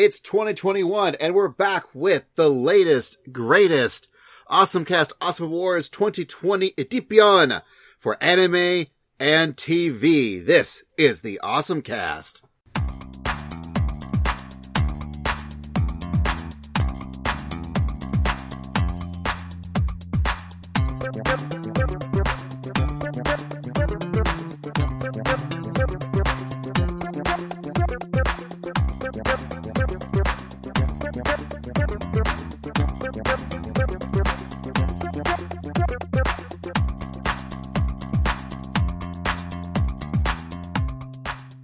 It's 2021, and we're back with the latest, greatest OSMcast OSMawards 2020 Edipyon for anime and TV. This is the OSMcast.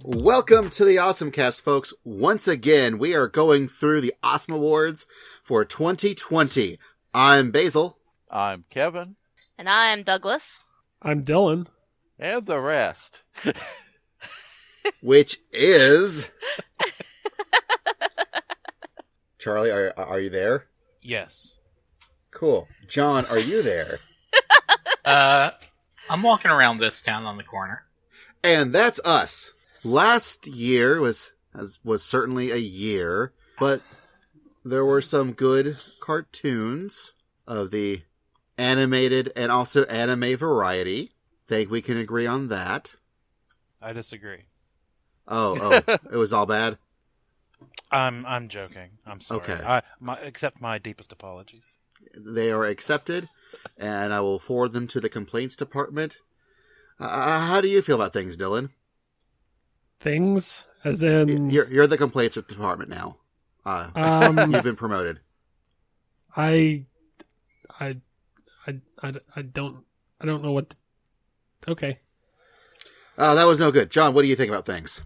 Welcome to the OSMcast, folks. Once again, we are going through the OSMawards for 2020. I'm Basil. I'm Kevin. And I'm Douglas. I'm Dylan. And the rest. Which is... Charlie, are you there? Yes. Cool. John, are you there? I'm walking around this town on the corner. And that's us. Last year was certainly a year, but there were some good cartoons of the animated and also anime variety. Think we can agree on that. I disagree. Oh, it was all bad? I'm joking. I'm sorry. Okay. Accept my deepest apologies. They are accepted, and I will forward them to the complaints department. How do you feel about things, Dylan? Things, as in... You're the complaints department now. You've been promoted. I don't know what to... Okay. That was no good. John, what do you think about things?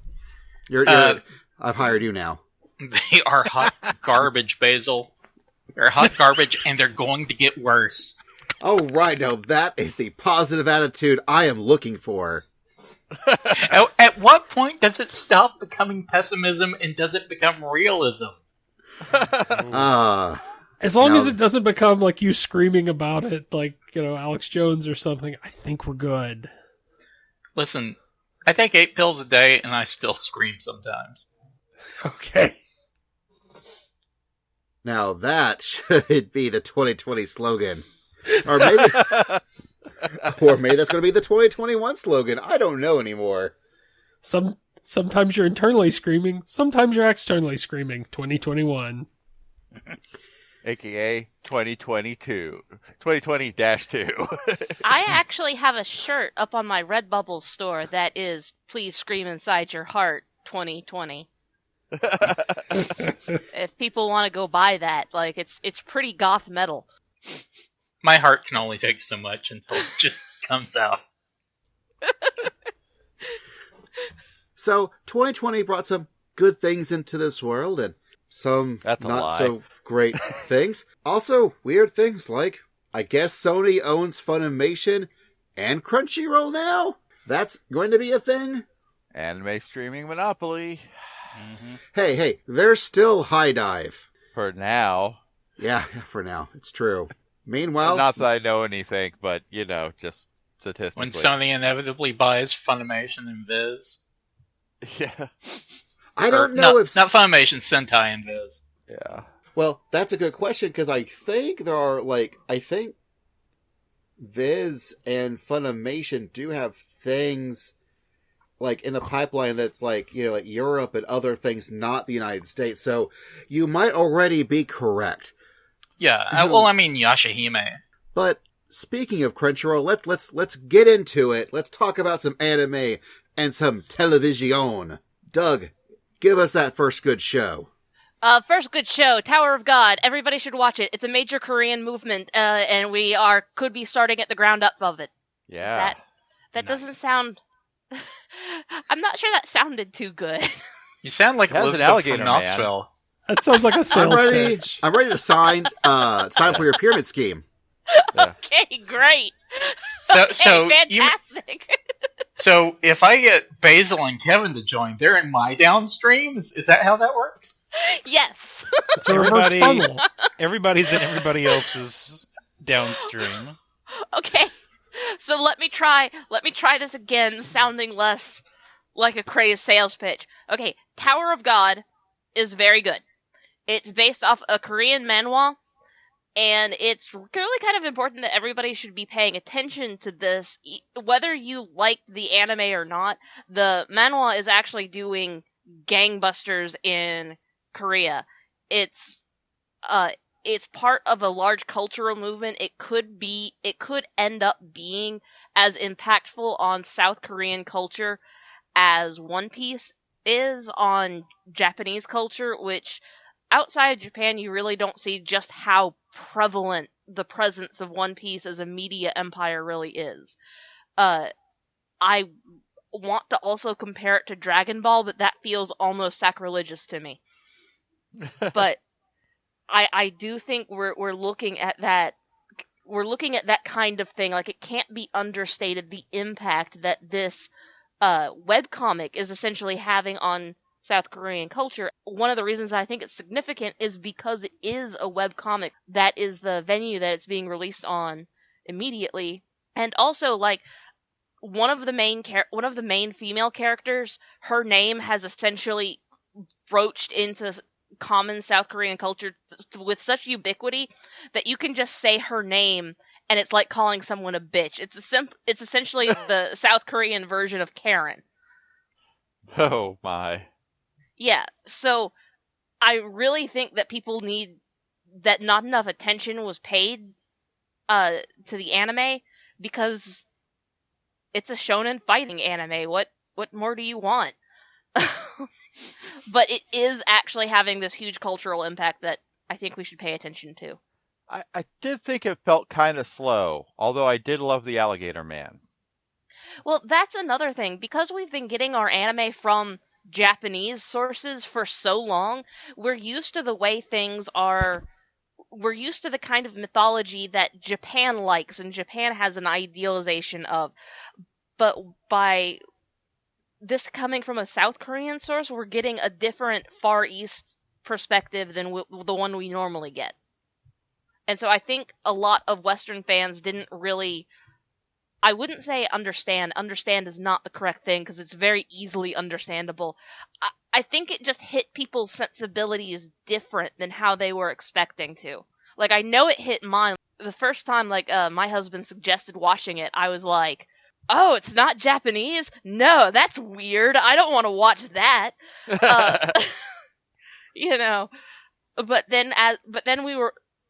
I've hired you now. They are hot garbage, Basil. They're hot garbage, and they're going to get worse. Oh, right. Now, that is the positive attitude I am looking for. At what point does it stop becoming pessimism and does it become realism? As long as it doesn't become like you screaming about it, like, Alex Jones or something, I think we're good. Listen, I take 8 pills a day and I still scream sometimes. Okay. Now that should be the 2020 slogan. Or maybe that's going to be the 2021 slogan. I don't know anymore. Sometimes you're internally screaming, sometimes you're externally screaming. 2021. AKA 2022. 2020-2. I actually have a shirt up on my Redbubble store that is "Please Scream Inside Your Heart 2020." If people want to go buy that, it's pretty goth metal. My heart can only take so much until it just comes out. So, 2020 brought some good things into this world and some not so great things. Also, weird things like, I guess Sony owns Funimation and Crunchyroll now? That's going to be a thing? Anime streaming monopoly. Mm-hmm. Hey, there's still High Dive. For now. Yeah, for now. It's true. Meanwhile... Not that I know anything, but, just statistically. When Sony inevitably buys Funimation and Viz. Yeah. I don't know if... Not Funimation, Sentai and Viz. Yeah. Well, that's a good question, because I think there are, I think Viz and Funimation do have things, in the pipeline that's, like Europe and other things, not the United States. So, you might already be correct. Yeah, Yashahime. But, speaking of Crunchyroll, let's get into it. Let's talk about some anime and some television. Doug, give us that first good show. First good show, Tower of God. Everybody should watch it. It's a major Korean movement, and we could be starting at the ground up of it. Yeah. That doesn't sound... I'm not sure that sounded too good. You sound like Elizabeth from Knoxville. That sounds like a sales pitch. I'm ready to sign for your pyramid scheme. Yeah. Okay, great. So fantastic. So if I get Basil and Kevin to join, they're in my downstream? Is that how that works? Yes. It's a reverse funnel. Everybody's in everybody else's downstream. Okay. So let me try this again, sounding less like a crazed sales pitch. Okay, Tower of God is very good. It's based off a Korean manhwa, and it's really kind of important that everybody should be paying attention to this. Whether you liked the anime or not, the manhwa is actually doing gangbusters in Korea. It's part of a large cultural movement. It could end up being as impactful on South Korean culture as One Piece is on Japanese culture, which outside of Japan you really don't see just how prevalent the presence of One Piece as a media empire really is. I want to also compare it to Dragon Ball, but that feels almost sacrilegious to me. But I do think we're looking at that. We're looking at that kind of thing. Like, it can't be understated the impact that this webcomic is essentially having on South Korean culture. One of the reasons I think it's significant is because it is a webcomic. That is the venue that it's being released on immediately. And also, like, one of the main female characters, her name has essentially broached into common South Korean culture with such ubiquity that you can just say her name and it's like calling someone a bitch. It's essentially the South Korean version of Karen. Oh my. Yeah, so I really think that people need that not enough attention was paid to the anime because it's a shonen fighting anime. What more do you want? But it is actually having this huge cultural impact that I think we should pay attention to. I did think it felt kind of slow, although I did love the Alligator Man. Well, that's another thing. Because we've been getting our anime from Japanese sources for so long, we're used to the way things are. We're used to the kind of mythology that Japan likes and Japan has an idealization of. But by this coming from a South Korean source, we're getting a different Far East perspective than the one we normally get. And so I think a lot of Western fans didn't really... I wouldn't say understand. Understand is not the correct thing because it's very easily understandable. I think it just hit people's sensibilities different than how they were expecting to. Like, I know it hit mine. The first time, my husband suggested watching it, I was like, oh, it's not Japanese? No, that's weird. I don't want to watch that. But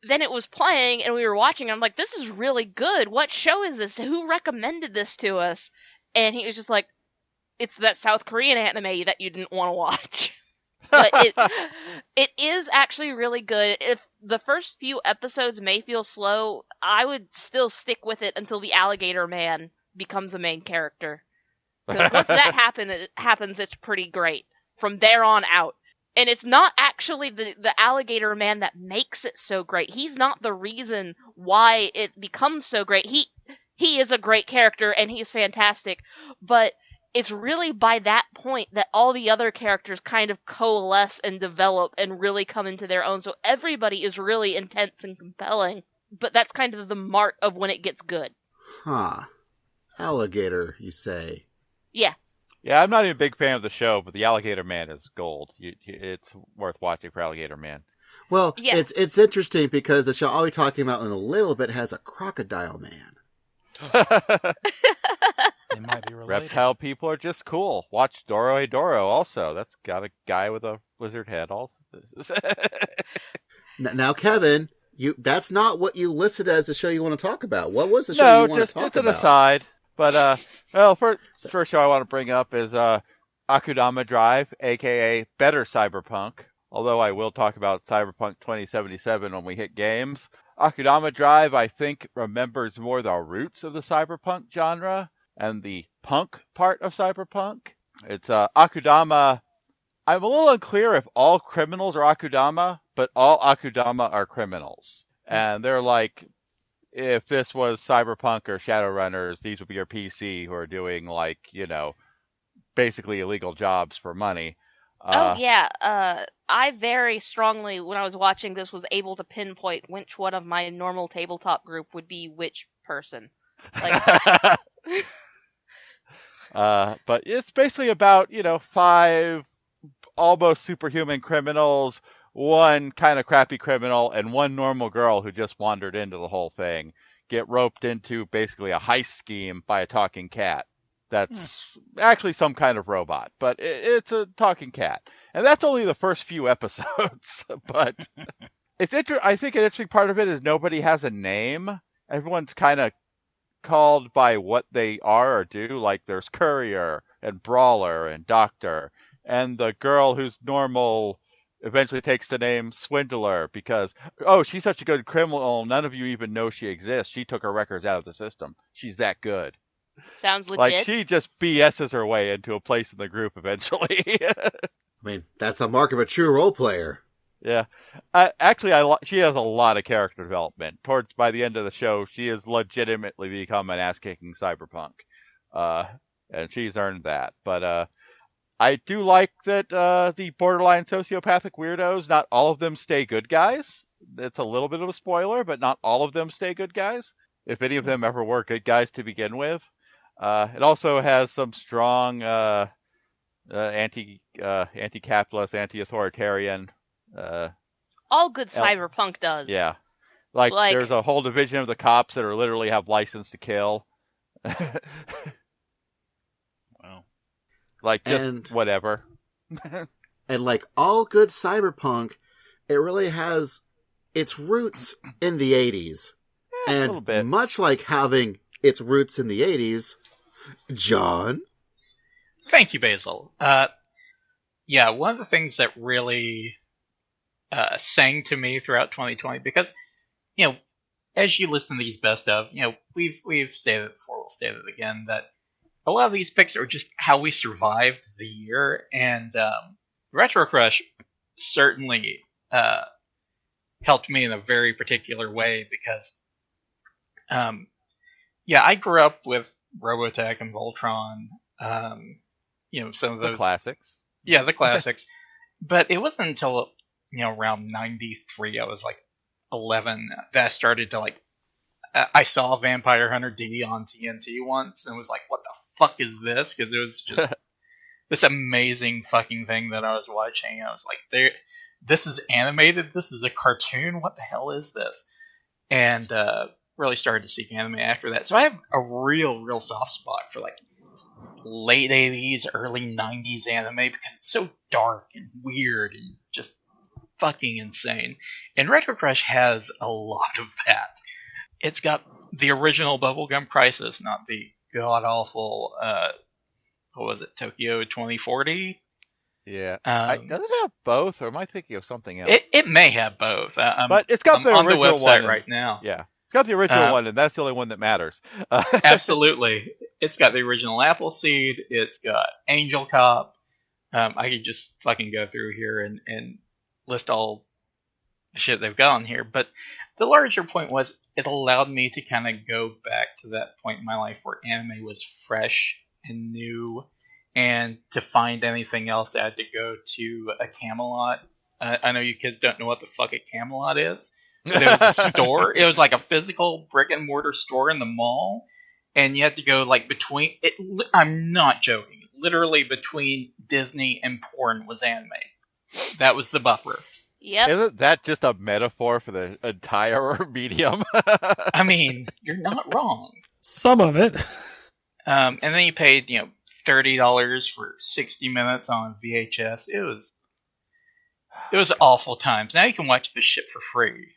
then it was playing and we were watching and I'm like, this is really good. What show is this? Who recommended this to us? And he was just like, it's that South Korean anime that you didn't want to watch. But it is actually really good. If the first few episodes may feel slow, I would still stick with it until the Alligator Man becomes the main character. Because once that happens, it's pretty great. From there on out. And it's not actually the Alligator Man that makes it so great. He's not the reason why it becomes so great. He is a great character and he's fantastic. But it's really by that point that all the other characters kind of coalesce and develop and really come into their own. So everybody is really intense and compelling. But that's kind of the mark of when it gets good. Huh. Alligator, you say? Yeah. Yeah, I'm not even a big fan of the show, but the Alligator Man is gold. It's worth watching for Alligator Man. Well, yeah. It's interesting because the show I'll be talking about in a little bit has a Crocodile Man. They might be related. Reptile people are just cool. Watch Doro also. That's got a guy with a lizard head also. Now, Kevin, that's not what you listed as the show you want to talk about. What was the show you want to talk about? No, just an aside. But, first show I want to bring up is Akudama Drive, a.k.a. Better Cyberpunk. Although I will talk about Cyberpunk 2077 when we hit games. Akudama Drive, I think, remembers more the roots of the cyberpunk genre and the punk part of cyberpunk. It's Akudama. I'm a little unclear if all criminals are Akudama, but all Akudama are criminals. And they're like... If this was Cyberpunk or Shadowrunners, these would be your PC who are doing, basically illegal jobs for money. I very strongly, when I was watching this, was able to pinpoint which one of my normal tabletop group would be which person. But it's basically about, 5 almost superhuman criminals one kind of crappy criminal and one normal girl who just wandered into the whole thing get roped into basically a heist scheme by a talking cat. That's actually some kind of robot, but it's a talking cat. And that's only the first few episodes. But I think an interesting part of it is nobody has a name. Everyone's kind of called by what they are or do. Like there's Courier and Brawler and Doctor. And the girl who's normal eventually takes the name Swindler because, oh, she's such a good criminal, none of you even know she exists. She took her records out of the system. She's that good. Sounds legit. Like, she just BS's her way into a place in the group eventually. I mean, that's a mark of a true role player. Yeah. She has a lot of character development. By the end of the show, she has legitimately become an ass-kicking cyberpunk. And she's earned that. But I do like that the borderline sociopathic weirdos, not all of them stay good guys. It's a little bit of a spoiler, but not all of them stay good guys. If any of them ever were good guys to begin with. It also has some strong anti-capitalist, anti-authoritarian. All good cyberpunk does. Yeah, like there's a whole division of the cops that literally have license to kill. Wow. Like just whatever. And like all good cyberpunk, it really has its roots in the 80s. A little And bit. much like having its roots in the 80s, John? Thank you, Basil. Yeah, one of the things that really sang to me throughout 2020, because, as you listen to these best of, we've said it before, we'll say it again, that a lot of these picks are just how we survived the year, and RetroCrush certainly helped me in a very particular way, because I grew up with Robotech and Voltron, some of those... The classics. Yeah, the classics. But it wasn't until, around 93, I was like 11, that I started to I saw Vampire Hunter D on TNT once, and was like, what the fuck is this? Because it was just this amazing fucking thing that I was watching. I was like, this is animated? This is a cartoon? What the hell is this? And really started to seek anime after that. So I have a real soft spot for late 80s, early 90s anime because it's so dark and weird and just fucking insane. And RetroCrush has a lot of that. It's got the original Bubblegum Crisis, not the god-awful, what was it, Tokyo 2040? Yeah. Does it have both, or am I thinking of something else? It may have both. But it's got the on the original website one right now. Yeah. It's got the original one, and that's the only one that matters. Absolutely. It's got the original Appleseed. It's got Angel Cop. I could just fucking go through here and list all the shit they've got on here. But the larger point was it allowed me to kind of go back to that point in my life where anime was fresh and new. And to find anything else, I had to go to a Camelot. I know you kids don't know what the fuck a Camelot is. But it was a store. It was like a physical brick and mortar store in the mall, and you had to go between it. I'm not joking. Literally between Disney and porn was anime. That was the buffer. Yep. Isn't that just a metaphor for the entire medium? I mean, you're not wrong. Some of it. And then you paid $30 for 60 minutes on VHS. It was awful times. Now you can watch this shit for free.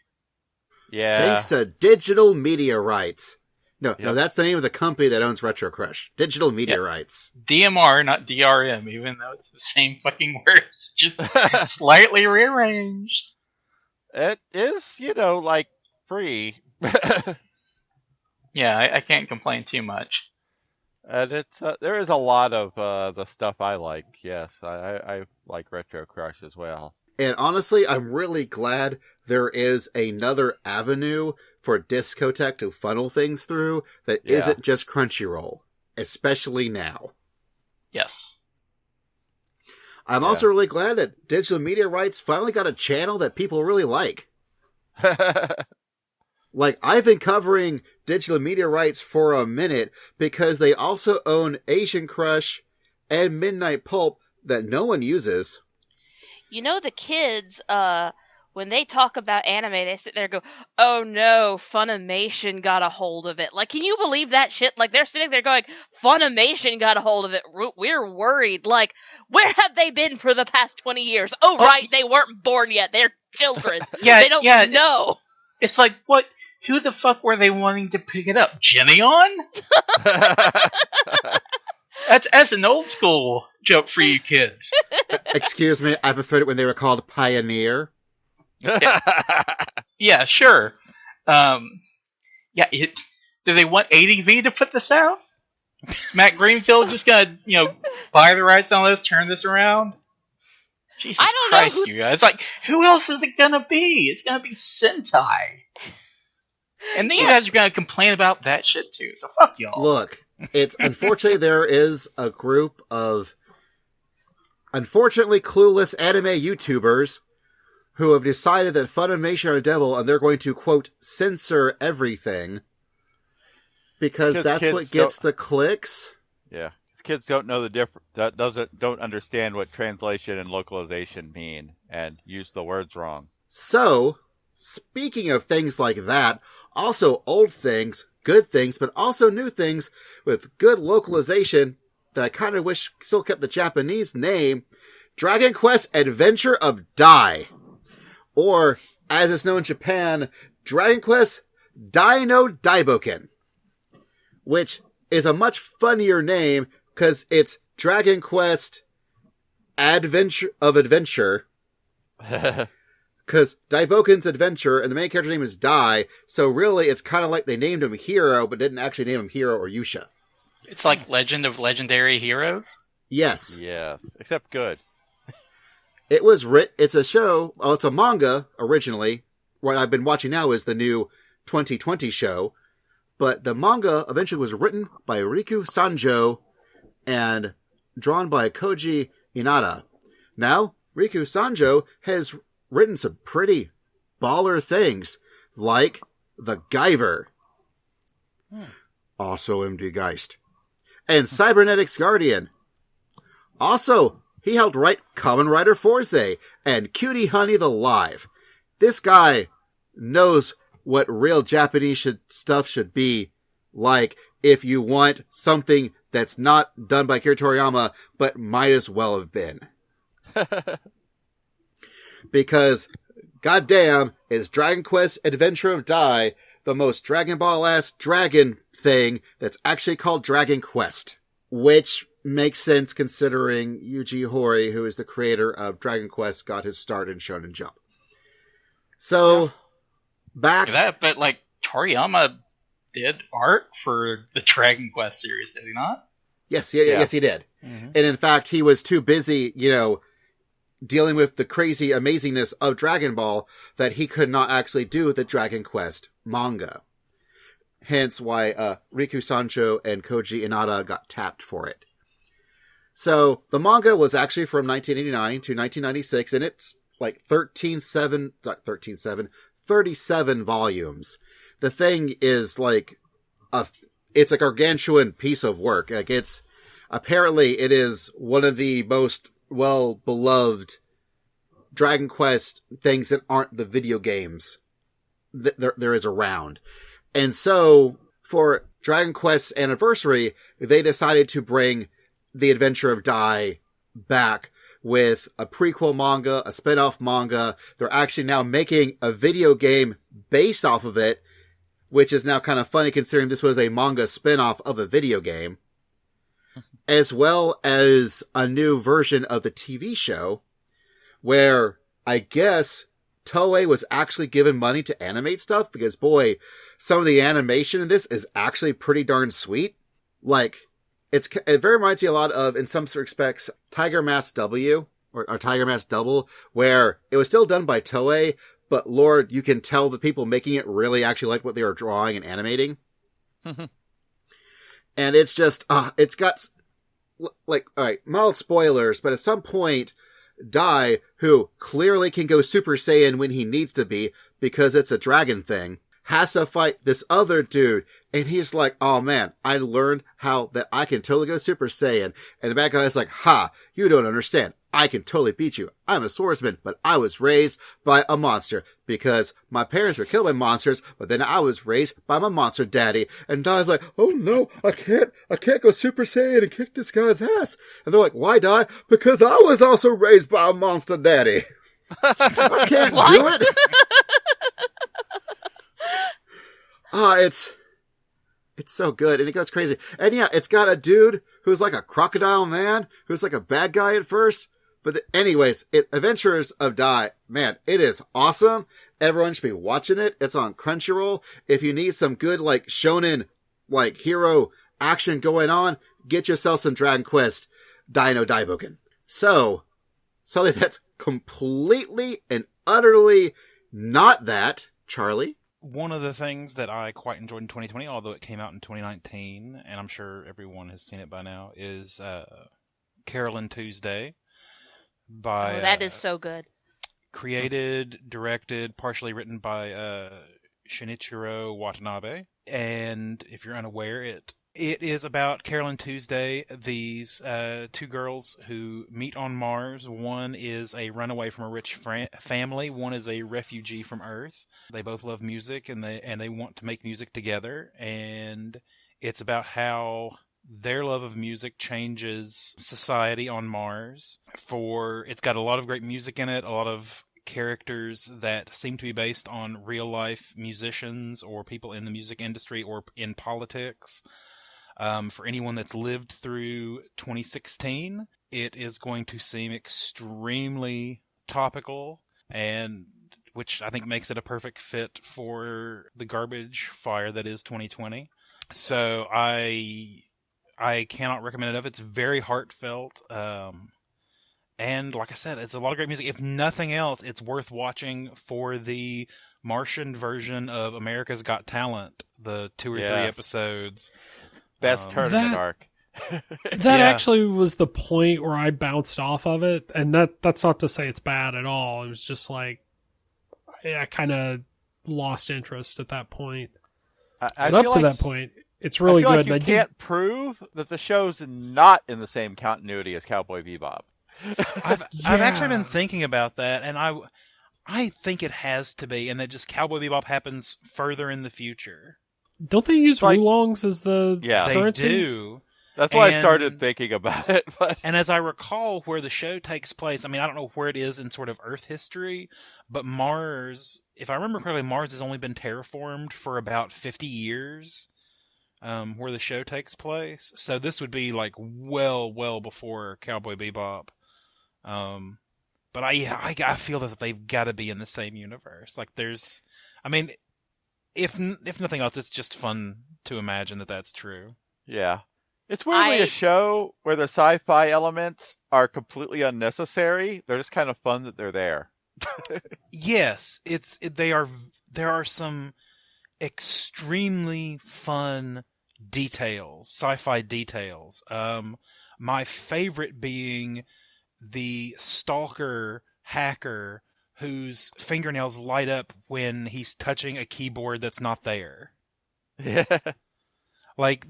Yeah. Thanks to Digital Media Rights. No, that's the name of the company that owns RetroCrush. Digital Media Rights. DMR, not DRM, even though it's the same fucking words, just slightly rearranged. It is, free. Yeah, I can't complain too much. And it's there is a lot of the stuff I like. Yes, I like RetroCrush as well. And honestly, I'm really glad there is another avenue for Discotech to funnel things through that isn't just Crunchyroll, especially now. Yes. I'm also really glad that Digital Media Rights finally got a channel that people really like. I've been covering Digital Media Rights for a minute because they also own Asian Crush and Midnight Pulp that no one uses. the kids, when they talk about anime, they sit there and go, oh no, Funimation got a hold of it. Like, can you believe that shit? Like, they're sitting there going, Funimation got a hold of it. We're worried. Like, where have they been for the past 20 years? Oh, right, they weren't born yet. They're children. They don't know. It's like, what? Who the fuck were they wanting to pick it up? Geneon? That's an old school joke for you kids. Excuse me, I preferred it when they were called Pioneer. Yeah, sure. Do they want ADV to put this out? Matt Greenfield just gonna, buy the rights on this, turn this around? Jesus Christ, you guys. Like, who else is it gonna be? It's gonna be Sentai. And then you guys are gonna complain about that shit too, so fuck y'all. Look, unfortunately there is a group of unfortunately clueless anime YouTubers who have decided that Funimation are the devil and they're going to, quote, censor everything. Because that's what gets the clicks. Yeah. Kids don't know the difference, don't understand what translation and localization mean and use the words wrong. So, speaking of things like that, also old things, good things, but also new things with good localization that I kind of wish still kept the Japanese name, Dragon Quest Adventure of Dai. Or, as it's known in Japan, Dragon Quest Dai no Daiboken. Which is a much funnier name, because it's Dragon Quest Adventure of Adventure. Because Daiboken's Adventure, and the main character name is Dai, so really it's kind of like they named him Hero, but didn't actually name him Hero or Yusha. It's like Legend of Legendary Heroes? Yes. Yes, except good. It's a show, it's a manga, originally. What I've been watching now is the new 2020 show. But the manga eventually was written by Riku Sanjo and drawn by Koji Inada. Now, Riku Sanjo has written some pretty baller things, like The Guyver. Also MD Geist. And Cybernetics Guardian. Also, he helped write Kamen Rider Forze and Cutie Honey the Live. This guy knows what real Japanese stuff should be like if you want something that's not done by Akira Toriyama, but might as well have been. Because, goddamn, is Dragon Quest Adventure of Dai the most Dragon Ball-ass dragon thing that's actually called Dragon Quest. Which makes sense considering Yuji Horii, who is the creator of Dragon Quest, got his start in Shonen Jump. So, back... But, Toriyama did art for the Dragon Quest series, did he not? Yes, yes, he did. Mm-hmm. And in fact, he was too busy, dealing with the crazy amazingness of Dragon Ball that he could not actually do the Dragon Quest manga. Hence why Riku Sanjo and Koji Inada got tapped for it. So, the manga was actually from 1989 to 1996, and it's 37 volumes. The thing is it's a gargantuan piece of work. Apparently it is one of the most well-beloved Dragon Quest things that aren't the video games that there is around. And so, for Dragon Quest's anniversary, they decided to bring The Adventure of Dai back with a prequel manga, a spin-off manga. They're actually now making a video game based off of it, which is now kind of funny considering this was a manga spin-off of a video game, as well as a new version of the TV show, where I guess Toei was actually given money to animate stuff, because boy, some of the animation in this is actually pretty darn sweet. It very reminds me a lot of, in some respects, Tiger Mask W, or Tiger Mask Double, where it was still done by Toei, but Lord, you can tell the people making it really actually like what they were drawing and animating. And it's just, it's got, alright, mild spoilers, but at some point, Dai, who clearly can go Super Saiyan when he needs to be, because it's a dragon thing, has to fight this other dude. And he's like, oh man, I learned how that I can totally go Super Saiyan. And the bad guy's like, ha, you don't understand. I can totally beat you. I'm a swordsman, but I was raised by a monster because my parents were killed by monsters, but then I was raised by my monster daddy. And Dai's like, oh no, I can't go Super Saiyan and kick this guy's ass. And they're like, why Dai? Because I was also raised by a monster daddy. I can't do it. It's so good, and it goes crazy. And yeah, it's got a dude who's like a crocodile man, who's like a bad guy at first. But anyways, Adventures of Dai, man, it is awesome. Everyone should be watching it. It's on Crunchyroll. If you need some good, like, shonen, like, hero action going on, get yourself some Dragon Quest Dino Daiboken. So, something that's completely and utterly not that, Charlie. One of the things that I quite enjoyed in 2020, although it came out in 2019, and I'm sure everyone has seen it by now, is Carole Tuesday. That is so good. Created, directed, partially written by Shinichiro Watanabe. And if you're unaware, it is about Carole Tuesday, these two girls who meet on Mars. One is a runaway from a rich family. One is a refugee from Earth. They both love music, and they want to make music together. And it's about how their love of music changes society on Mars. It's got a lot of great music in it, a lot of characters that seem to be based on real life musicians or people in the music industry or in politics. For anyone that's lived through 2016, it is going to seem extremely topical, and which I think makes it a perfect fit for the garbage fire that is 2020. So I cannot recommend it enough. It's very heartfelt. And like I said, it's a lot of great music. If nothing else, it's worth watching for the Martian version of America's Got Talent, the 2 or 3 episodes. Best tournament arc. That actually was the point where I bounced off of it, and that's not to say it's bad at all. It was just like I kind of lost interest at that point. Up to that point, it's really good. Like you can't prove that the show's not in the same continuity as Cowboy Bebop. I've actually been thinking about that, and I think it has to be, and that just Cowboy Bebop happens further in the future. Don't they use Oolongs as the currency? They do. That's why I started thinking about it. But... And as I recall where the show takes place, I mean, I don't know where it is in sort of Earth history, but Mars, if I remember correctly, Mars has only been terraformed for about 50 years, where the show takes place. So this would be like well before Cowboy Bebop. But I feel that they've got to be in the same universe. Like if nothing else, it's just fun to imagine that that's true. Yeah. It's weirdly a show where the sci-fi elements are completely unnecessary. They're just kind of fun that they're there. Yes, there are some extremely fun details, sci-fi details. My favorite being the stalker hacker whose fingernails light up when he's touching a keyboard that's not there. Yeah. Like,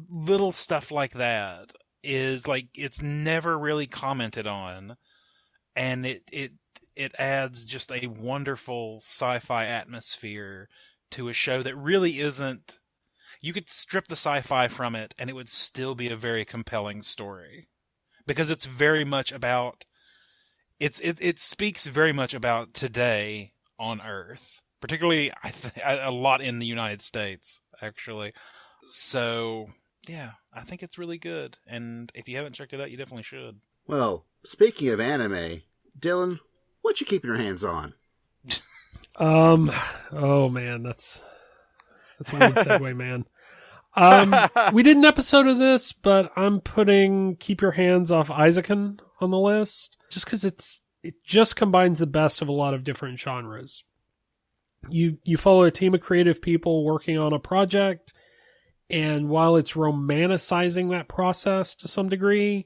little stuff like that is, like, it's never really commented on, and it adds just a wonderful sci-fi atmosphere to a show that really isn't... You could strip the sci-fi from it, and it would still be a very compelling story. Because it's very much about... It speaks very much about today on Earth. Particularly, a lot in the United States, actually. So, yeah, I think it's really good. And if you haven't checked it out, you definitely should. Well, speaking of anime, Dylan, what you keeping your hands on? Oh man, that's a weird segue, man. We did an episode of this, but I'm putting Keep Your Hands Off Eizouken on the list just because it just combines the best of a lot of different genres. You follow a team of creative people working on a project, and while it's romanticizing that process to some degree,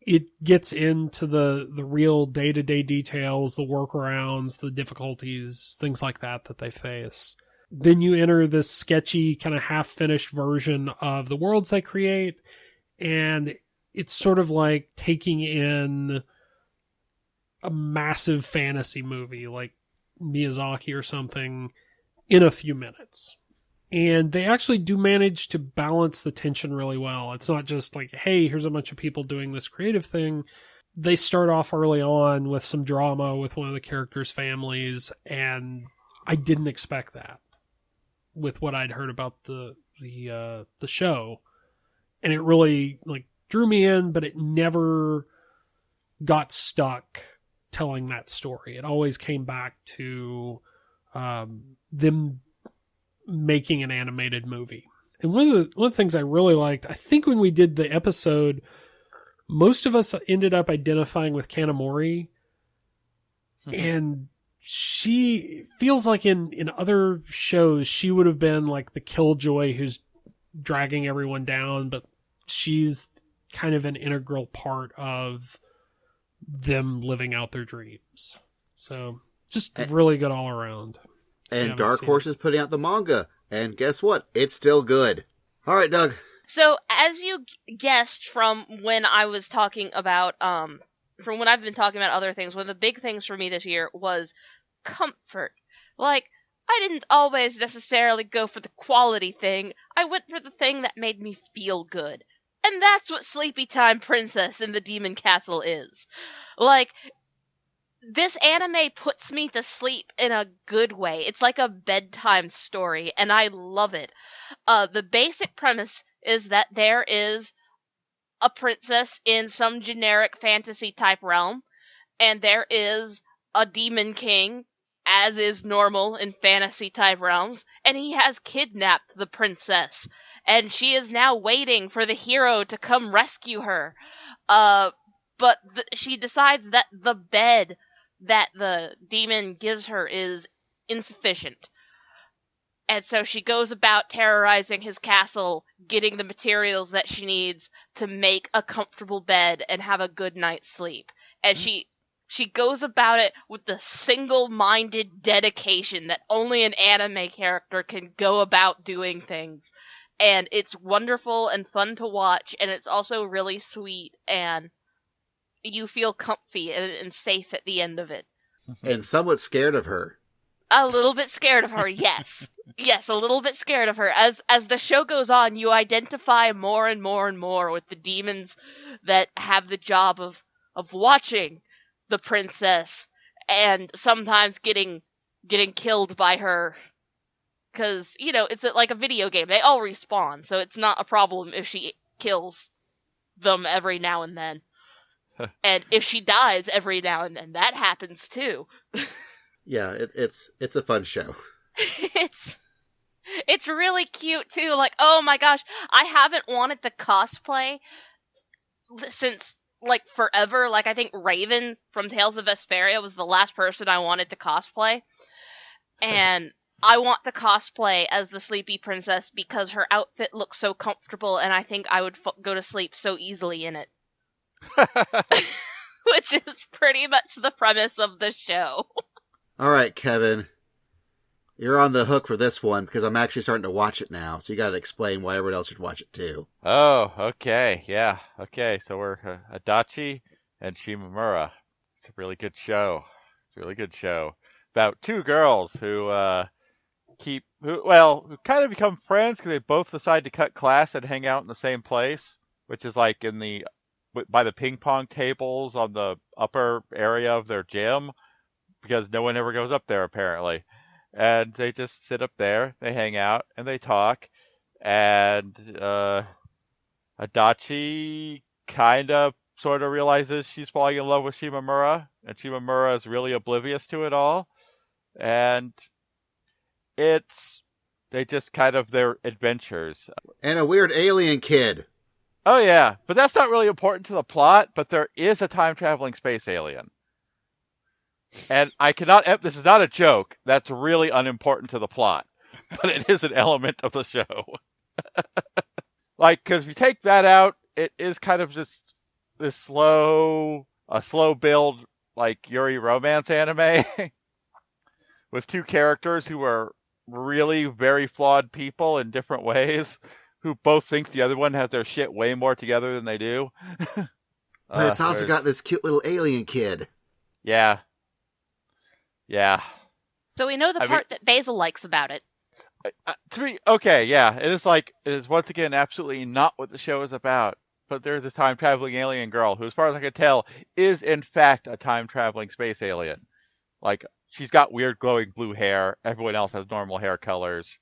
it gets into the real day-to-day details, the workarounds, the difficulties, things like that they face. Then you enter this sketchy, kind of half-finished version of the worlds they create, and it's sort of like taking in a massive fantasy movie like Miyazaki or something in a few minutes. And they actually do manage to balance the tension really well. It's not just like, hey, here's a bunch of people doing this creative thing. They start off early on with some drama with one of the characters' families, and I didn't expect that with what I'd heard about the show. And it really like drew me in, but it never got stuck telling that story. It always came back to them making an animated movie. And one of the things I really liked, I think when we did the episode, most of us ended up identifying with Kanamori. And she feels like in other shows, she would have been like the killjoy who's dragging everyone down, but she's kind of an integral part of them living out their dreams. So just really good all around. And Dark Horse is putting out the manga. And guess what? It's still good. All right, Doug. So, as you guessed from when I was talking about, from when I've been talking about other things, one of the big things for me this year was comfort. Like, I didn't always necessarily go for the quality thing. I went for the thing that made me feel good. And that's what Sleepy Time Princess in the Demon Castle is. Like, this anime puts me to sleep in a good way. It's like a bedtime story, and I love it. The basic premise is that there is a princess in some generic fantasy type realm, and there is a demon king, as is normal in fantasy type realms, and he has kidnapped the princess, and she is now waiting for the hero to come rescue her. But she decides that the bed that the demon gives her is insufficient. And so she goes about terrorizing his castle, getting the materials that she needs to make a comfortable bed and have a good night's sleep. And she goes about it with the single-minded dedication that only an anime character can go about doing things. And it's wonderful and fun to watch, and it's also really sweet, and you feel comfy and safe at the end of it. And somewhat scared of her. A little bit scared of her, yes. Yes, a little bit scared of her. As the show goes on, you identify more and more and more with the demons that have the job of watching the princess and sometimes getting killed by her. Because, you know, it's like a video game. They all respawn, so it's not a problem if she kills them every now and then. And if she dies every now and then, that happens too. Yeah, it's a fun show. It's really cute too. Like, oh my gosh, I haven't wanted to cosplay since like forever. Like, I think Raven from Tales of Vesperia was the last person I wanted to cosplay, and I want to cosplay as the Sleepy Princess because her outfit looks so comfortable, and I think I would go to sleep so easily in it. Which is pretty much the premise of the show. All right, Kevin. You're on the hook for this one because I'm actually starting to watch it now, so you got to explain why everyone else should watch it too. Oh, okay. Yeah. Okay. So we're Adachi and Shimamura. It's a really good show. It's a really good show about two girls who kind of become friends because they both decide to cut class and hang out in the same place, which is like by the ping pong tables on the upper area of their gym, because no one ever goes up there apparently. And they just sit up there, they hang out, and they talk. And Adachi kind of sort of realizes she's falling in love with Shimamura, and Shimamura is really oblivious to it all. And they just kind of their adventures. And a weird alien kid. Oh yeah, but that's not really important to the plot, but there is a time-traveling space alien. And this is not a joke, that's really unimportant to the plot, but it is an element of the show. Like, because if you take that out, it is kind of just this slow build, like Yuri romance anime, with two characters who are really very flawed people in different ways who both think the other one has their shit way more together than they do. But it's also got this cute little alien kid. Yeah. So we know the part that Basil likes about it. To me, okay, yeah, it is once again absolutely not what the show is about. But there's this time traveling alien girl who, as far as I can tell, is in fact a time traveling space alien. Like, she's got weird glowing blue hair. Everyone else has normal hair colors.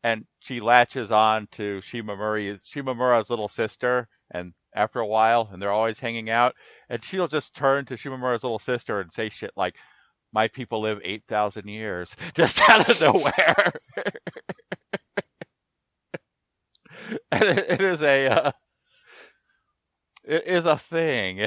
And she latches on to Shimamura's little sister, and after a while, and they're always hanging out, and she'll just turn to Shimamura's little sister and say shit like, "My people live 8,000 years," just out of nowhere. And it is a thing.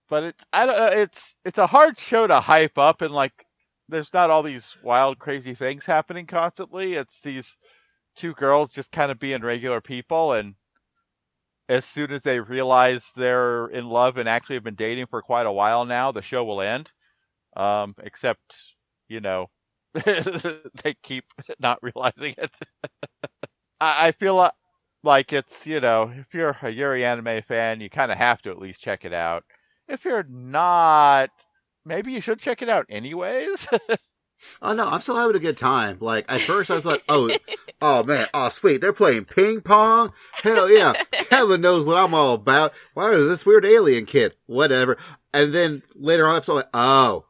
But it's a hard show to hype up, and like, there's not all these wild, crazy things happening constantly. It's these two girls just kind of being regular people, and as soon as they realize they're in love and actually have been dating for quite a while now, the show will end. Except, they keep not realizing it. I feel like it's, if you're a Yuri anime fan, you kind of have to at least check it out. If you're not, maybe you should check it out anyways. Oh no, I'm still having a good time. Like, at first I was like, oh man, oh sweet, they're playing ping pong? Hell yeah, Kevin knows what I'm all about. Why is this weird alien kid? Whatever. And then later on, I'm like, oh,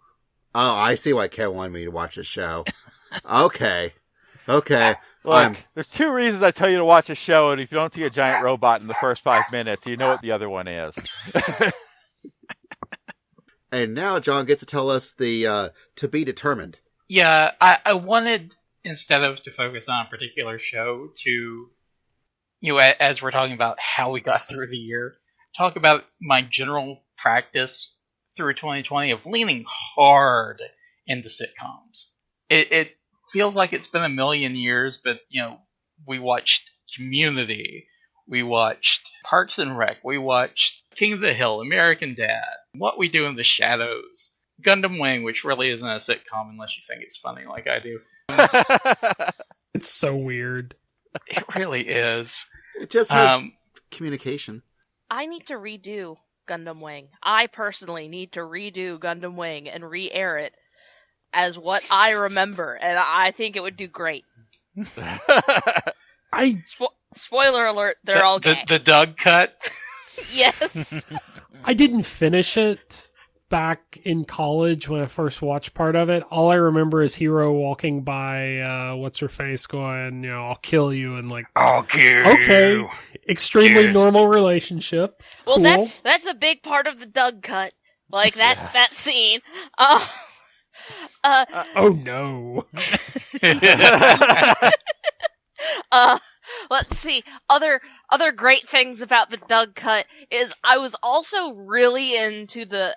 I see why Kevin wanted me to watch this show. Okay. Look, there's two reasons I tell you to watch a show, and if you don't see a giant robot in the first 5 minutes, you know what the other one is. And now John gets to tell us the to be determined. Yeah, I wanted, instead of to focus on a particular show, to, as we're talking about how we got through the year, talk about my general practice through 2020 of leaning hard into sitcoms. It feels like it's been a million years, but, we watched Community, we watched Parks and Rec, we watched King of the Hill, American Dad, What We Do in the Shadows, Gundam Wing, which really isn't a sitcom unless you think it's funny like I do. It's so weird. It really is. It just has communication. I need to redo Gundam Wing. I personally need to redo Gundam Wing and re-air it as what I remember, and I think it would do great. Spoiler alert, they're all gay. The Doug cut? Yes. I didn't finish it back in college when I first watched part of it. All I remember is Hero walking by, what's-her-face going, I'll kill you, and like, I'll kill okay, you. extremely Yes. normal relationship. Well, Cool. that's a big part of the Doug cut. Like, that scene. Oh no. Let's see. Other great things about the Doug cut is I was also really into the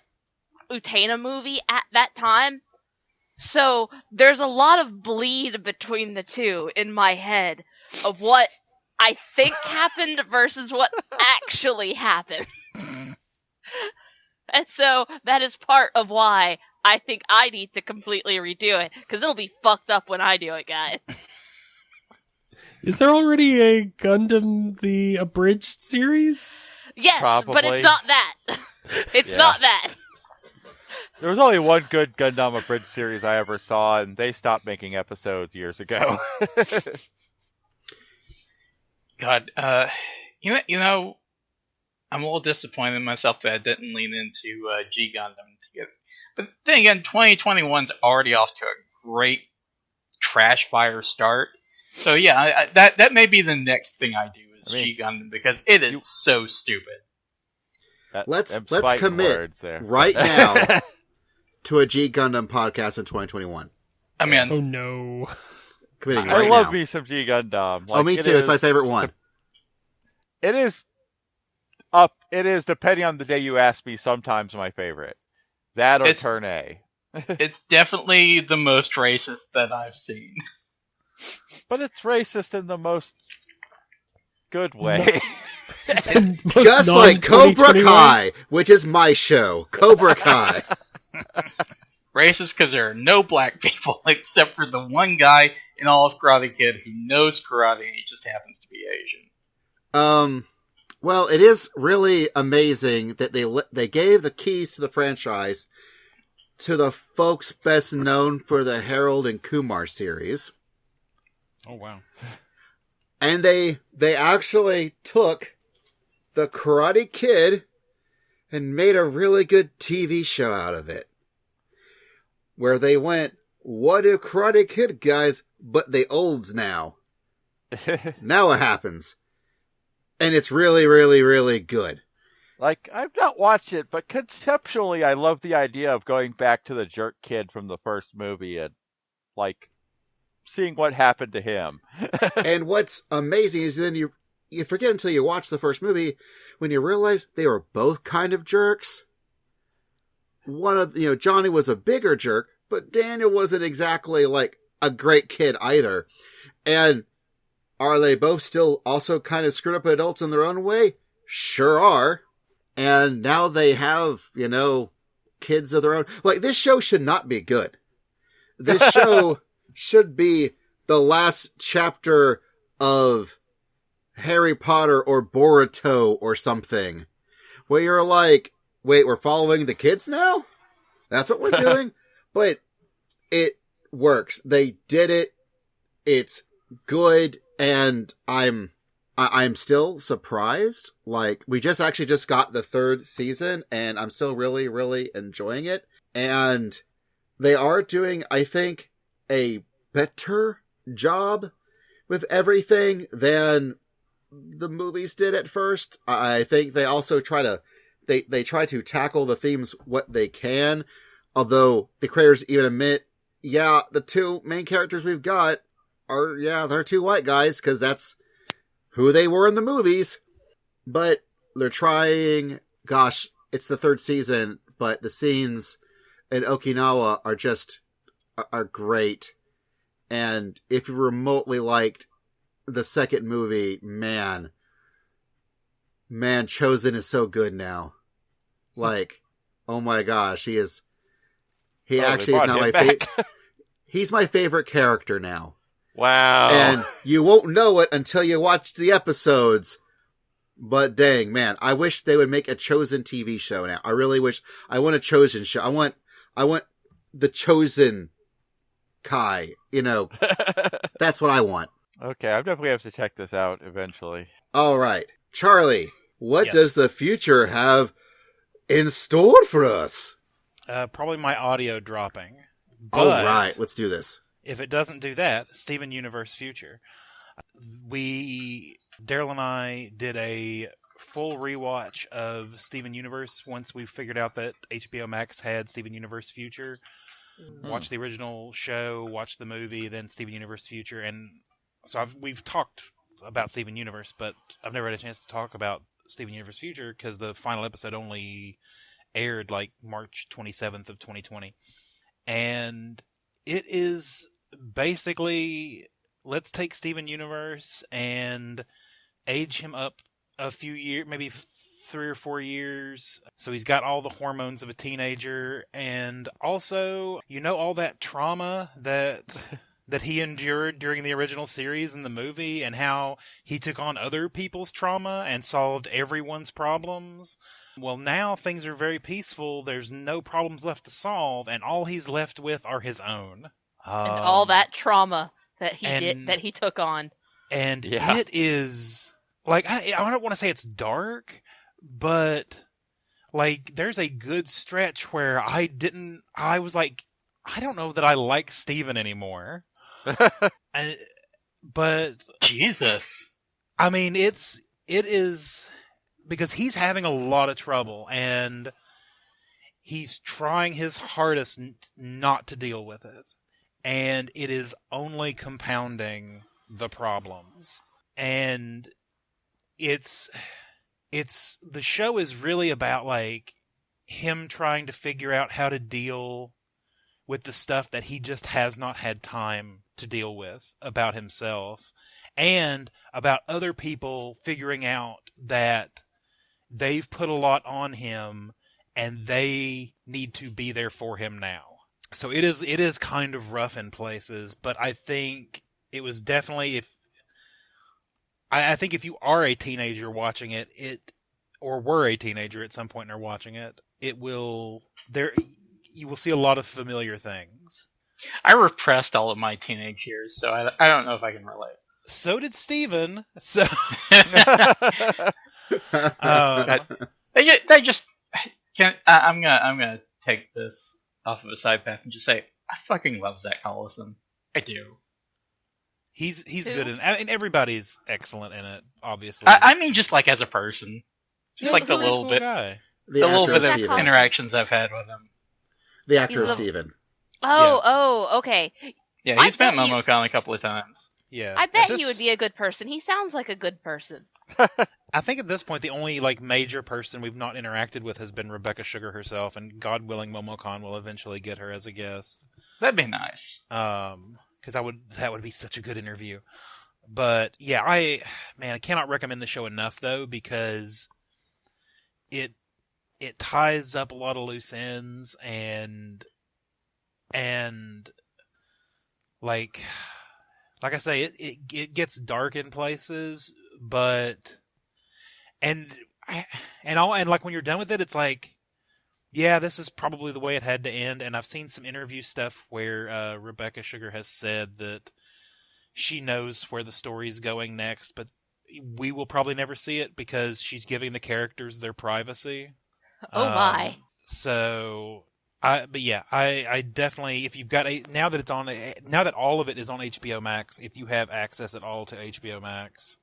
Utena movie at that time. So there's a lot of bleed between the two in my head of what I think happened versus what actually happened. And so that is part of why I think I need to completely redo it, because it'll be fucked up when I do it, guys. Is there already a Gundam the Abridged series? Yes, Probably. but it's not that. It's not that. There was only one good Gundam Abridged series I ever saw, and they stopped making episodes years ago. God, I'm a little disappointed in myself that I didn't lean into G Gundam to get. But then again, 2021's already off to a great trash fire start. So yeah, that may be the next thing I do is G Gundam, because it is so stupid. Let's commit right now to a G Gundam podcast in 2021. I mean, oh no. Committing I right love now. me some G Gundam. Oh, me too. It's my favorite one. It is depending on the day you ask me, sometimes my favorite. That or Turn A. It's definitely the most racist that I've seen. But it's racist in the most good way. Just like Cobra Kai, which is my show. Cobra Kai. Racist because there are no black people except for the one guy in all of Karate Kid who knows karate and he just happens to be Asian. Well, it is really amazing that they gave the keys to the franchise to the folks best known for the Harold and Kumar series. Oh, wow. And they actually took the Karate Kid and made a really good TV show out of it. Where they went, what do Karate Kid guys, but they olds now. Now it happens. And it's really, really, really good. Like, I've not watched it, but conceptually I love the idea of going back to the jerk kid from the first movie and, like, seeing what happened to him. And what's amazing is then you forget until you watch the first movie when you realize they were both kind of jerks. One of, Johnny was a bigger jerk, but Daniel wasn't exactly like a great kid either. And are they both still also kind of screwed up adults in their own way? Sure are. And now they have, kids of their own. Like, this show should not be good. This show should be the last chapter of Harry Potter or Boruto or something. Where you're like, wait, we're following the kids now? That's what we're doing? But it works. They did it. It's good. And I'm still surprised. Like, we just got the third season and I'm still really, really enjoying it. And they are doing, I think, a better job with everything than the movies did at first. I think they also try to tackle the themes what they can. Although the creators even admit, the two main characters we've got are, they're two white guys because that's who they were in the movies. But they're trying, gosh, it's the third season, but the scenes in Okinawa are great. And if you remotely liked the second movie, man, Chosen is so good now. Like, oh my gosh, he actually is now my favorite. He's my favorite character now. Wow. And you won't know it until you watch the episodes. But dang, man, I wish they would make a Chosen TV show now. I really wish. I want a Chosen show. I want the Chosen Kai. That's what I want. Okay, I definitely have to check this out eventually. All right. Charlie, what Yes. does the future have in store for us? Probably my audio dropping. All But right, let's do this. if it doesn't do that, Steven Universe Future. Daryl and I did a full rewatch of Steven Universe once we figured out that HBO Max had Steven Universe Future. Watch the original show, watch the movie, then Steven Universe Future, and so we've talked about Steven Universe, but I've never had a chance to talk about Steven Universe Future because the final episode only aired like March 27th of 2020. And it is basically, let's take Steven Universe and age him up a few years, maybe 3 or 4 years. So he's got all the hormones of a teenager, and also, all that trauma that he endured during the original series and the movie, and how he took on other people's trauma and solved everyone's problems. Well, now things are very peaceful. There's no problems left to solve, and all he's left with are his own. And all that trauma that he took on. And it is, like, I don't want to say it's dark, but, like, there's a good stretch where I was like, I don't know that I like Steven anymore. But Jesus. I mean, it is because he's having a lot of trouble and he's trying his hardest not to deal with it, and it is only compounding the problems. And it's the show is really about, like, him trying to figure out how to deal with the stuff that he just has not had time to deal with about himself, and about other people figuring out that they've put a lot on him and they need to be there for him now. So it is kind of rough in places, but I think it was definitely I think if you are a teenager watching it, or were a teenager at some point and are watching it, you will see a lot of familiar things. I repressed all of my teenage years, so I don't know if I can relate. So did Steven. So they just can't. I'm gonna take this off of a side path and just say I fucking love Zach Collison. I do. He's good and everybody's excellent in it. Obviously, I mean, just like as a person, just like the little bit, guy. the little bit of Steven. interactions I've had with him. The actor Steven. Oh, okay. Yeah, I he's met bet MomoCon a couple of times. Yeah, I bet he would be a good person. He sounds like a good person. I think at this point the only major person we've not interacted with has been Rebecca Sugar herself, and God willing, MomoCon will eventually get her as a guest. That'd be nice. Because that would be such a good interview. But yeah, I cannot recommend the show enough though, because it ties up a lot of loose ends and like I say, it gets dark in places, but and like when you're done with it, it's like, yeah, this is probably the way it had to end. And I've seen some interview stuff where Rebecca Sugar has said that she knows where the story is going next, but we will probably never see it because she's giving the characters their privacy. Oh my! So, I definitely, if you've got now that all of it is on HBO Max, if you have access at all to HBO Max,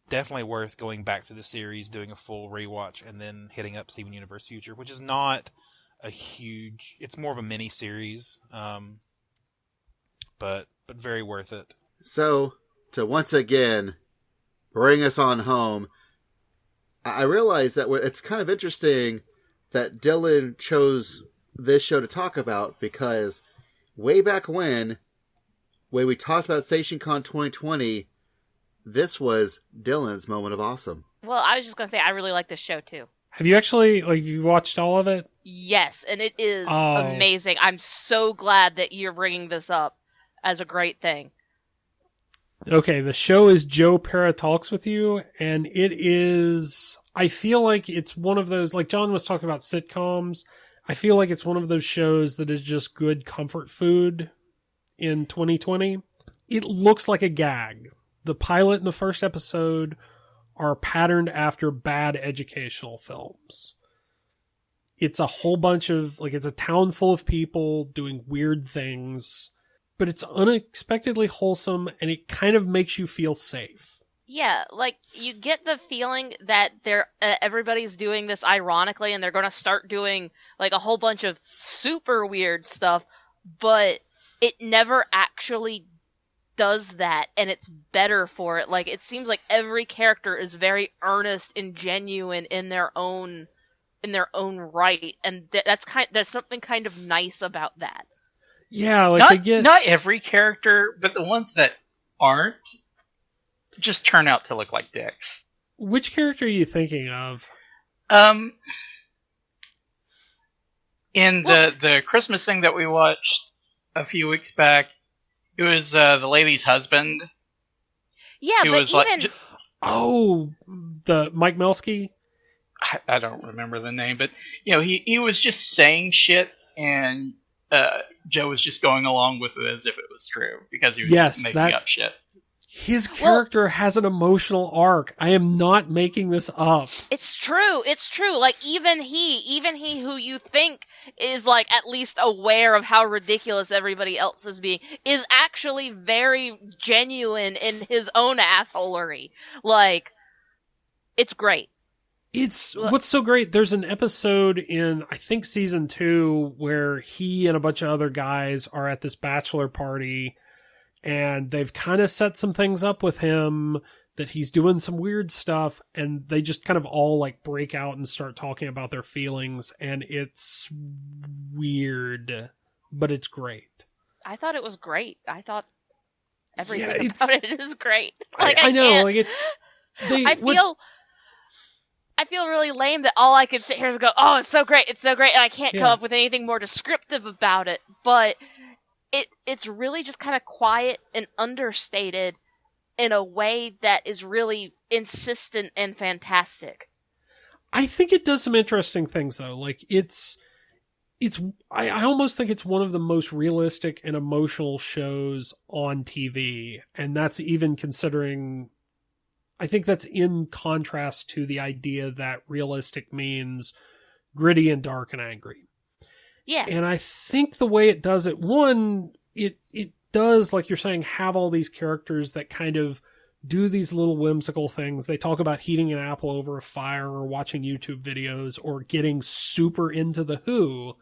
definitely worth going back to the series, doing a full rewatch, and then hitting up Steven Universe Future, which is not a huge. It's more of a mini series, but very worth it. So, to once again bring us on home, I realize that it's kind of interesting that Dylan chose this show to talk about, because way back when we talked about StationCon 2020, this was Dylan's moment of awesome. Well, I was just going to say, I really like this show too. Have you actually, you watched all of it? Yes, and it is amazing. I'm so glad that you're bringing this up as a great thing. Okay, the show is Joe Pera Talks With You, and it is, I feel like it's one of those, like John was talking about sitcoms, I feel like it's one of those shows that is just good comfort food in 2020. It looks like a gag. The pilot and the first episode are patterned after bad educational films. It's a whole bunch of, it's a town full of people doing weird things, but it's unexpectedly wholesome, and it kind of makes you feel safe. Yeah, you get the feeling that everybody's doing this ironically, and they're going to start doing a whole bunch of super weird stuff, but it never actually does that, and it's better for it. It seems like every character is very earnest and genuine in their own right, and there's something kind of nice about that. Yeah, not every character, but the ones that aren't just turn out to look like dicks. Which character are you thinking of? In the Christmas thing that we watched a few weeks back, it was the lady's husband. Yeah, but even... the Mike Melsky? I don't remember the name, but he was just saying shit, and Joe was just going along with it as if it was true, because he was just making up shit. His character has an emotional arc. I am not making this up. It's true. It's true. Even he who you think is at least aware of how ridiculous everybody else is being, is actually very genuine in his own assholery. It's great. What's so great, there's an episode in, I think, season 2 where he and a bunch of other guys are at this bachelor party, and they've kind of set some things up with him, that he's doing some weird stuff, and they just kind of all break out and start talking about their feelings, and it's weird, but it's great. I thought it was great. I thought everything about it is great. I know, I feel... I feel really lame that all I can sit here is go, oh, it's so great, and I can't come up with anything more descriptive about it. But it's really just kind of quiet and understated in a way that is really insistent and fantastic. I think it does some interesting things though. Like I almost think it's one of the most realistic and emotional shows on TV, and that's even considering. I think that's in contrast to the idea that realistic means gritty and dark and angry. Yeah. And I think the way it does it, one, it does, like you're saying, have all these characters that kind of do these little whimsical things. They talk about heating an apple over a fire or watching YouTube videos or getting super into The Who.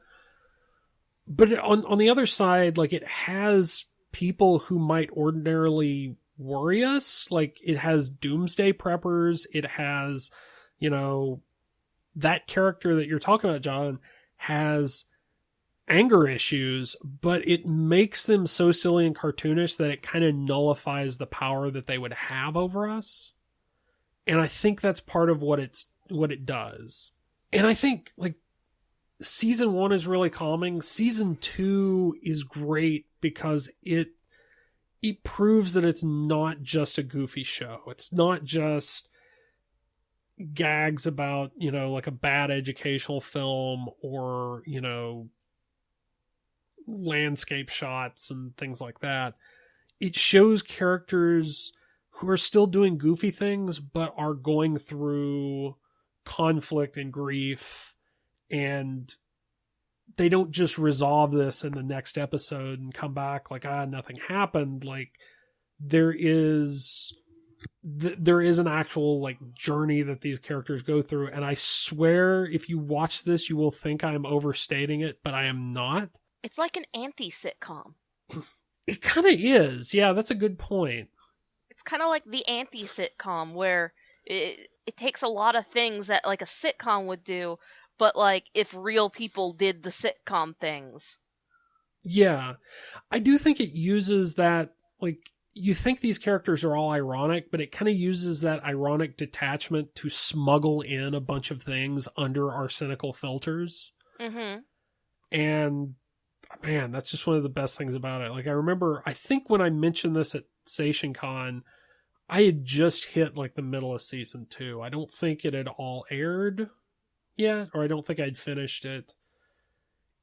But on the other side, like, it has people who might ordinarily worry us. Like, it has doomsday preppers. It has, that character that you're talking about, John, has anger issues, but it makes them so silly and cartoonish that it kind of nullifies the power that they would have over us. And I think that's part of what it does. And I think, like, season 1 is really calming. Season 2 is great because it proves that it's not just a goofy show. It's not just gags about, like a bad educational film or, landscape shots and things like that. It shows characters who are still doing goofy things, but are going through conflict and grief, and they don't just resolve this in the next episode and come back like, nothing happened. Like, there is an actual, like, journey that these characters go through. And I swear, if you watch this, you will think I'm overstating it, but I am not. It's like an anti-sitcom. It kind of is. Yeah, that's a good point. It's kind of like the anti-sitcom where it takes a lot of things that, like, a sitcom would do, but, like, if real people did the sitcom things. Yeah. I do think it uses that, like, you think these characters are all ironic, but it kind of uses that ironic detachment to smuggle in a bunch of things under our cynical filters. Mm-hmm. And, man, that's just one of the best things about it. Like, I think when I mentioned this at SationCon, I had just hit, like, the middle of season 2. I don't think it had all aired yet, or I don't think I'd finished it.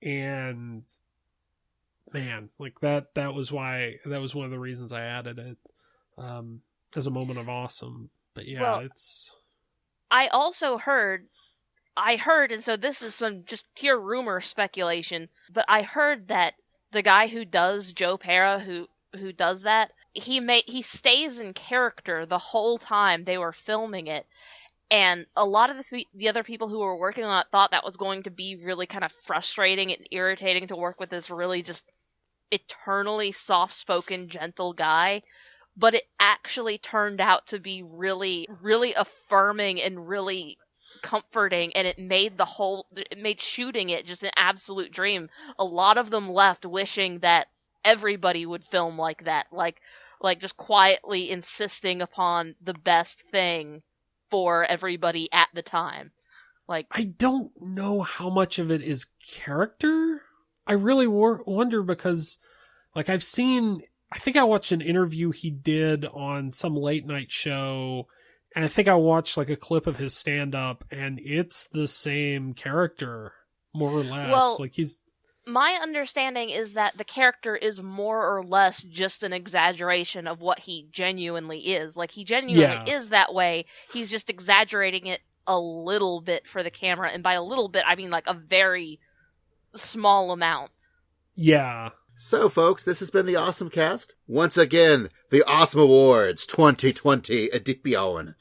And man, like, that was one of the reasons I added it as a moment of awesome. But yeah, well, I also heard, and so this is some just pure rumor speculation, but I heard that the guy who does Joe Pera, who does that, he stays in character the whole time they were filming it. And a lot of the other people who were working on it thought that was going to be really kind of frustrating and irritating to work with this really just eternally soft-spoken, gentle guy. But it actually turned out to be really, really affirming and really comforting, and it made shooting it just an absolute dream. A lot of them left wishing that everybody would film like that, like just quietly insisting upon the best thing for everybody at the time. Like, I don't know how much of it is character. I really wonder because, like, I think I watched an interview he did on some late night show, and I think I watched, like, a clip of his stand-up, and it's the same character, more or less. Well, like, my understanding is that the character is more or less just an exaggeration of what he genuinely is. Like, he genuinely is that way. He's just exaggerating it a little bit for the camera, and by a little bit, I mean, like, a very small amount. Yeah. So, folks, this has been the OSMcast. Once again, the OSMawards 2020 Edipyon.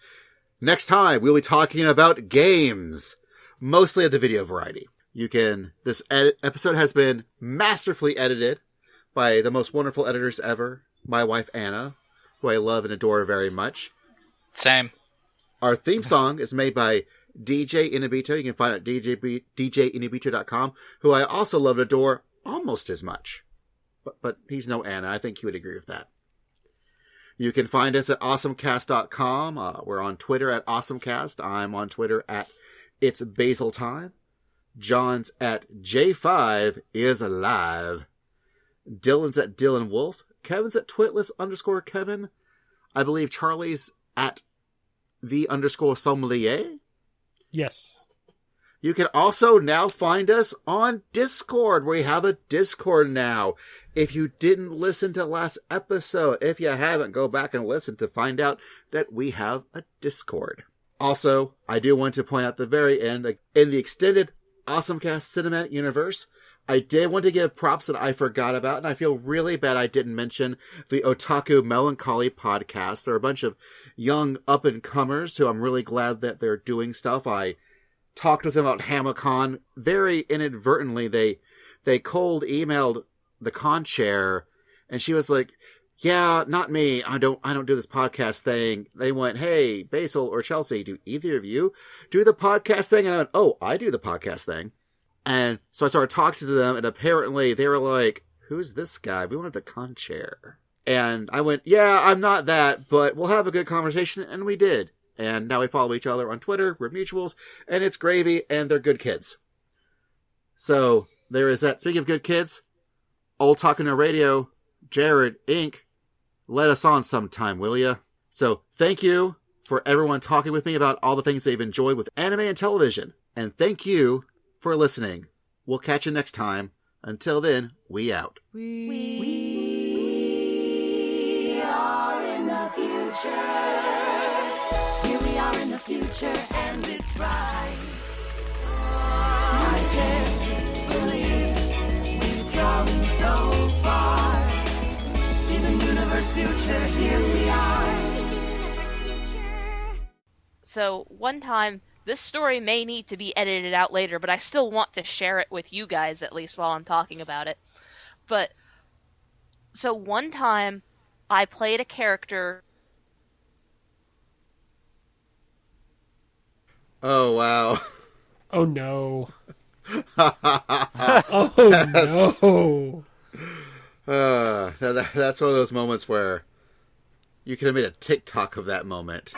Next time, we'll be talking about games, mostly of the video variety. This episode has been masterfully edited by the most wonderful editors ever, my wife Anna, who I love and adore very much. Same. Our theme song is made by DJ Inabito. You can find it at djinabito.com, who I also love and adore almost as much. But he's no Anna. I think you would agree with that. You can find us at awesomecast.com. We're on Twitter at awesomecast. I'm on Twitter at It's Basil Time. John's at J5 is alive. Dylan's at Dylan Wolf. Kevin's at Twitless_Kevin. I believe Charlie's at the_sommelier. Yes. You can also now find us on Discord. We have a Discord now. If you didn't listen to last episode, if you haven't, go back and listen to find out that we have a Discord. Also, I do want to point out at the very end, in the extended AwesomeCast Cinematic Universe, I did want to give props that I forgot about, and I feel really bad I didn't mention the Otaku Melancholy podcast. They're a bunch of young up-and-comers who I'm really glad that they're doing stuff. I talked with them about HamaCon. Very inadvertently, they cold emailed the con chair, and she was like, yeah, not me. I don't do this podcast thing. They went, hey, Basil or Chelsea, do either of you do the podcast thing? And I went, oh, I do the podcast thing. And so I started talking to them, and apparently they were like, who's this guy? We wanted the con chair. And I went, yeah, I'm not that, but we'll have a good conversation. And we did. And now we follow each other on Twitter. We're mutuals, and it's gravy, and they're good kids. So there is that. Speaking of good kids, Old Talking to Radio, Jared, Inc., let us on sometime, will ya? So thank you for everyone talking with me about all the things they've enjoyed with anime and television. And thank you for listening. We'll catch you next time. Until then, we out. We are in the future. Here we are in the future, and it's bright. I can't believe we've come so far. Steven Universe future, here we are. So one time, this story may need to be edited out later, but I still want to share it with you guys at least while I'm talking about it. But so one time, I played a character. Oh, wow. Oh, no. Oh, no. That's one of those moments where you could have made a TikTok of that moment.